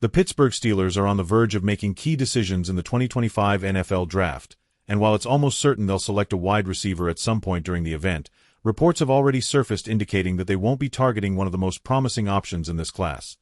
The Pittsburgh Steelers are on the verge of making key decisions in the 2025 NFL Draft, and while it's almost certain they'll select a wide receiver at some point during the event, reports have already surfaced indicating that they won't be targeting one of the most promising options in this class,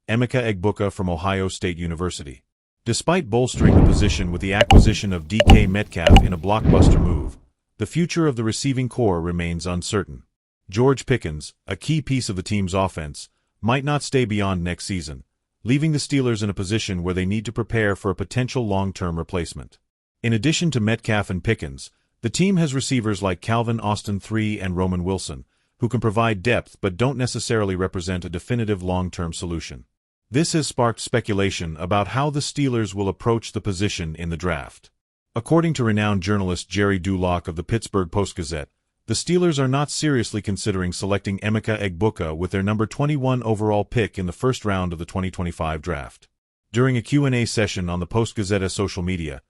Emeka Egbuka from Ohio State University. Despite bolstering the position with the acquisition of DK Metcalf in a blockbuster move, the future of the receiving core remains uncertain. George Pickens, a key piece of the team's offense, might not stay beyond next season, leaving the Steelers in a position where they need to prepare for a potential long-term replacement. In addition to Metcalf and Pickens, the team has receivers like Calvin Austin III and Roman Wilson, who can provide depth but don't necessarily represent a definitive long-term solution. This has sparked speculation about how the Steelers will approach the position in the draft. According to renowned journalist Jerry Dulac of the Pittsburgh Post-Gazette, the Steelers are not seriously considering selecting Emeka Egbuka with their number 21 overall pick in the first round of the 2025 draft. During a Q&A session on the Post-Gazette social media,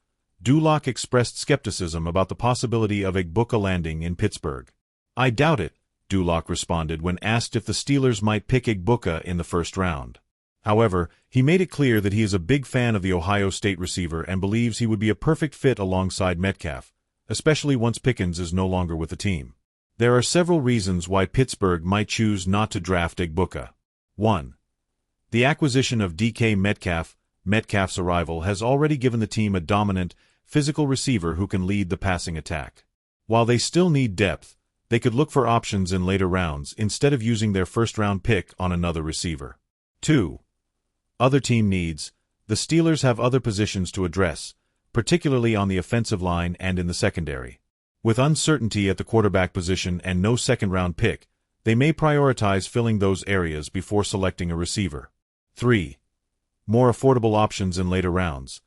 Dulac expressed skepticism about the possibility of Egbuka landing in Pittsburgh. "I doubt it," Dulac responded when asked if the Steelers might pick Egbuka in the first round. However, he made it clear that he is a big fan of the Ohio State receiver and believes he would be a perfect fit alongside Metcalf, especially once Pickens is no longer with the team. There are several reasons why Pittsburgh might choose not to draft Egbuka. 1. The acquisition of DK Metcalf. Metcalf's arrival has already given the team a dominant, physical receiver who can lead the passing attack. While they still need depth, they could look for options in later rounds instead of using their first-round pick on another receiver. 2. Other team needs. The Steelers have other positions to address, particularly on the offensive line and in the secondary. With uncertainty at the quarterback position and no second-round pick, they may prioritize filling those areas before selecting a receiver. 3. More affordable options in later rounds.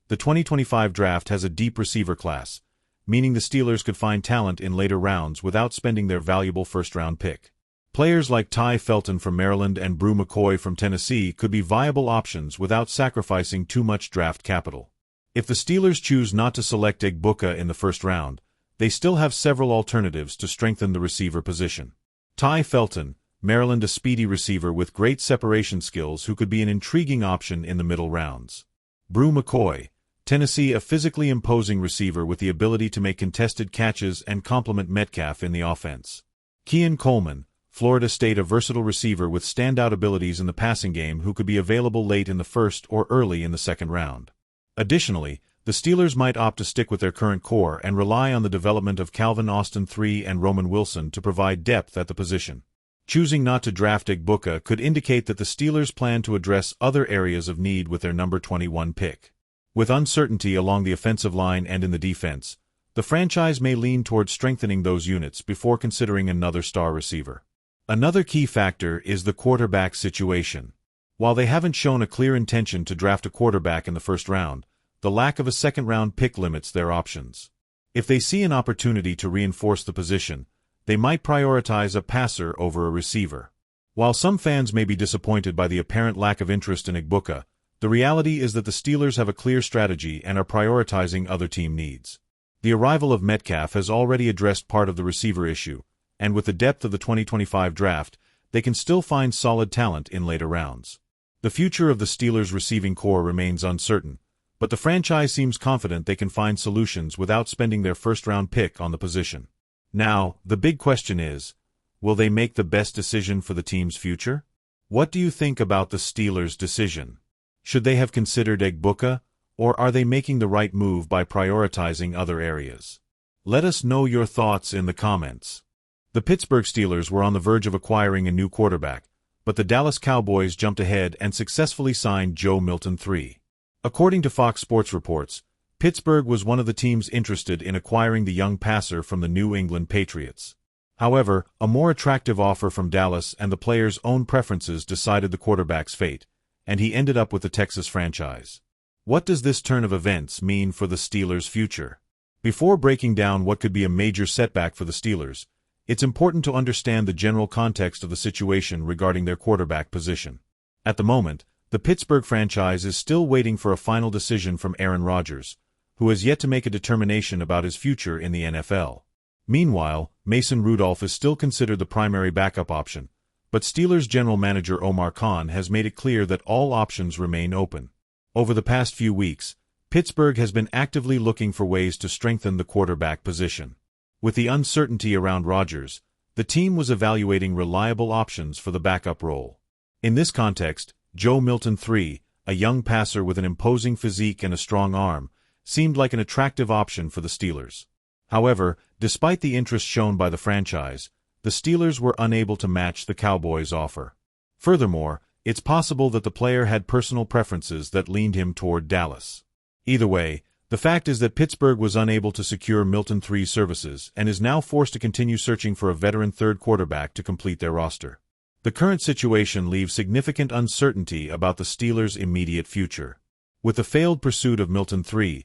The 2025 draft has a deep receiver class, meaning the Steelers could find talent in later rounds without spending their valuable first-round pick. Players like Ty Felton from Maryland and Bru McCoy from Tennessee could be viable options without sacrificing too much draft capital. If the Steelers choose not to select Egbuka in the first round, they still have several alternatives to strengthen the receiver position. Ty Felton, Maryland, a speedy receiver with great separation skills who could be an intriguing option in the middle rounds. Bru McCoy, Tennessee, a physically imposing receiver with the ability to make contested catches and complement Metcalf in the offense. Keon Coleman, Florida State, a versatile receiver with standout abilities in the passing game who could be available late in the first or early in the second round. Additionally, the Steelers might opt to stick with their current core and rely on the development of Calvin Austin III and Roman Wilson to provide depth at the position. Choosing not to draft Egbuka could indicate that the Steelers plan to address other areas of need with their number 21 pick. With uncertainty along the offensive line and in the defense, the franchise may lean towards strengthening those units before considering another star receiver. Another key factor is the quarterback situation. While they haven't shown a clear intention to draft a quarterback in the first round, the lack of a second-round pick limits their options. If they see an opportunity to reinforce the position, they might prioritize a passer over a receiver. While some fans may be disappointed by the apparent lack of interest in Egbuka, the reality is that the Steelers have a clear strategy and are prioritizing other team needs. The arrival of Metcalf has already addressed part of the receiver issue, and with the depth of the 2025 draft, they can still find solid talent in later rounds. The future of the Steelers' receiving core remains uncertain, but the franchise seems confident they can find solutions without spending their first-round pick on the position. Now, the big question is, will they make the best decision for the team's future? What do you think about the Steelers' decision? Should they have considered Egbuka, or are they making the right move by prioritizing other areas? Let us know your thoughts in the comments. The Pittsburgh Steelers were on the verge of acquiring a new quarterback, but the Dallas Cowboys jumped ahead and successfully signed Joe Milton III. According to Fox Sports reports, Pittsburgh was one of the teams interested in acquiring the young passer from the New England Patriots. However, a more attractive offer from Dallas and the player's own preferences decided the quarterback's fate, and he ended up with the Texas franchise. What does this turn of events mean for the Steelers' future? Before breaking down what could be a major setback for the Steelers, it's important to understand the general context of the situation regarding their quarterback position. At the moment, the Pittsburgh franchise is still waiting for a final decision from Aaron Rodgers, who has yet to make a determination about his future in the NFL. Meanwhile, Mason Rudolph is still considered the primary backup option, But Steelers general manager Omar Khan has made it clear that all options remain open. Over the past few weeks, Pittsburgh has been actively looking for ways to strengthen the quarterback position. With the uncertainty around Rodgers, the team was evaluating reliable options for the backup role. In this context, Joe Milton III, a young passer with an imposing physique and a strong arm, seemed like an attractive option for the Steelers. However, despite the interest shown by the franchise, the Steelers were unable to match the Cowboys' offer. Furthermore, it's possible that the player had personal preferences that leaned him toward Dallas. Either way, the fact is that Pittsburgh was unable to secure Milton III's services and is now forced to continue searching for a veteran third quarterback to complete their roster. The current situation leaves significant uncertainty about the Steelers' immediate future. With the failed pursuit of Milton III,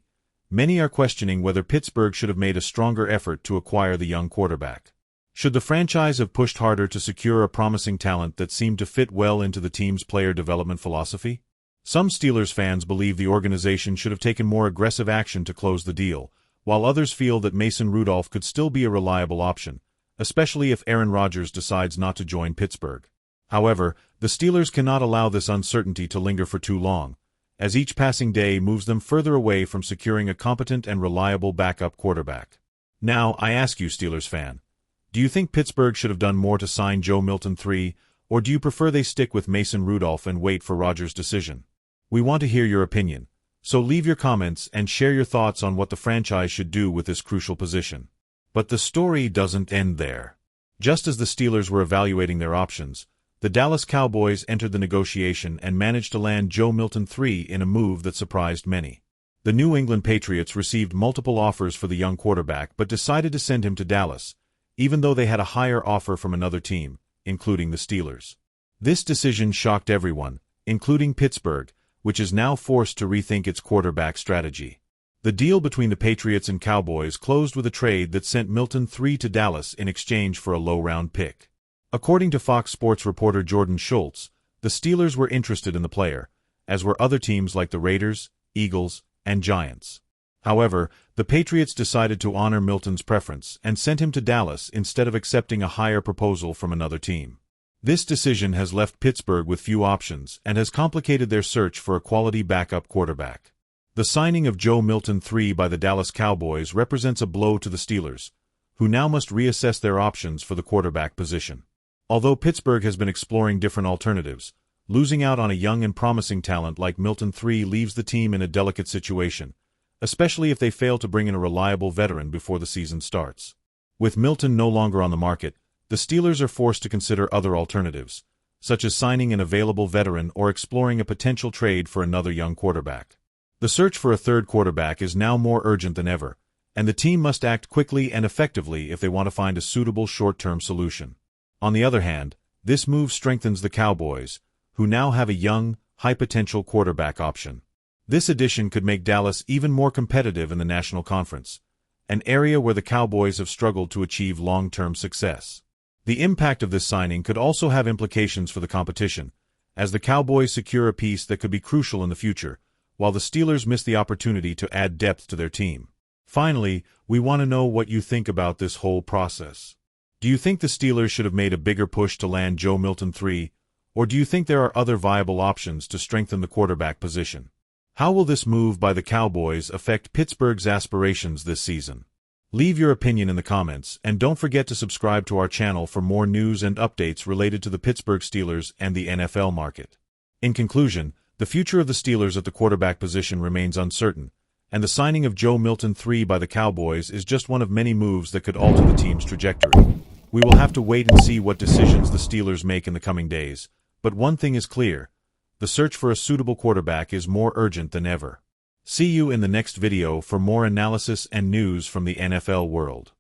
many are questioning whether Pittsburgh should have made a stronger effort to acquire the young quarterback. Should the franchise have pushed harder to secure a promising talent that seemed to fit well into the team's player development philosophy? Some Steelers fans believe the organization should have taken more aggressive action to close the deal, while others feel that Mason Rudolph could still be a reliable option, especially if Aaron Rodgers decides not to join Pittsburgh. However, the Steelers cannot allow this uncertainty to linger for too long, as each passing day moves them further away from securing a competent and reliable backup quarterback. Now, I ask you, Steelers fan, do you think Pittsburgh should have done more to sign Joe Milton III, or do you prefer they stick with Mason Rudolph and wait for Rodgers' decision? We want to hear your opinion, so leave your comments and share your thoughts on what the franchise should do with this crucial position. But the story doesn't end there. Just as the Steelers were evaluating their options, the Dallas Cowboys entered the negotiation and managed to land Joe Milton III in a move that surprised many. The New England Patriots received multiple offers for the young quarterback but decided to send him to Dallas, even though they had a higher offer from another team, including the Steelers. This decision shocked everyone, including Pittsburgh, which is now forced to rethink its quarterback strategy. The deal between the Patriots and Cowboys closed with a trade that sent Milton III to Dallas in exchange for a low-round pick. According to Fox Sports reporter Jordan Schultz, the Steelers were interested in the player, as were other teams like the Raiders, Eagles, and Giants. However, the Patriots decided to honor Milton's preference and sent him to Dallas instead of accepting a higher proposal from another team. This decision has left Pittsburgh with few options and has complicated their search for a quality backup quarterback. The signing of Joe Milton III by the Dallas Cowboys represents a blow to the Steelers, who now must reassess their options for the quarterback position. Although Pittsburgh has been exploring different alternatives, losing out on a young and promising talent like Milton III leaves the team in a delicate situation, especially if they fail to bring in a reliable veteran before the season starts. With Milton no longer on the market, the Steelers are forced to consider other alternatives, such as signing an available veteran or exploring a potential trade for another young quarterback. The search for a third quarterback is now more urgent than ever, and the team must act quickly and effectively if they want to find a suitable short-term solution. On the other hand, this move strengthens the Cowboys, who now have a young, high-potential quarterback option. This addition could make Dallas even more competitive in the National Conference, an area where the Cowboys have struggled to achieve long-term success. The impact of this signing could also have implications for the competition, as the Cowboys secure a piece that could be crucial in the future, while the Steelers miss the opportunity to add depth to their team. Finally, we want to know what you think about this whole process. Do you think the Steelers should have made a bigger push to land Joe Milton III, or do you think there are other viable options to strengthen the quarterback position? How will this move by the Cowboys affect Pittsburgh's aspirations this season? Leave your opinion in the comments, and don't forget to subscribe to our channel for more news and updates related to the Pittsburgh Steelers and the NFL market. In conclusion, the future of the Steelers at the quarterback position remains uncertain, and the signing of Joe Milton III by the Cowboys is just one of many moves that could alter the team's trajectory. We will have to wait and see what decisions the Steelers make in the coming days, but one thing is clear: the search for a suitable quarterback is more urgent than ever. See you in the next video for more analysis and news from the NFL world.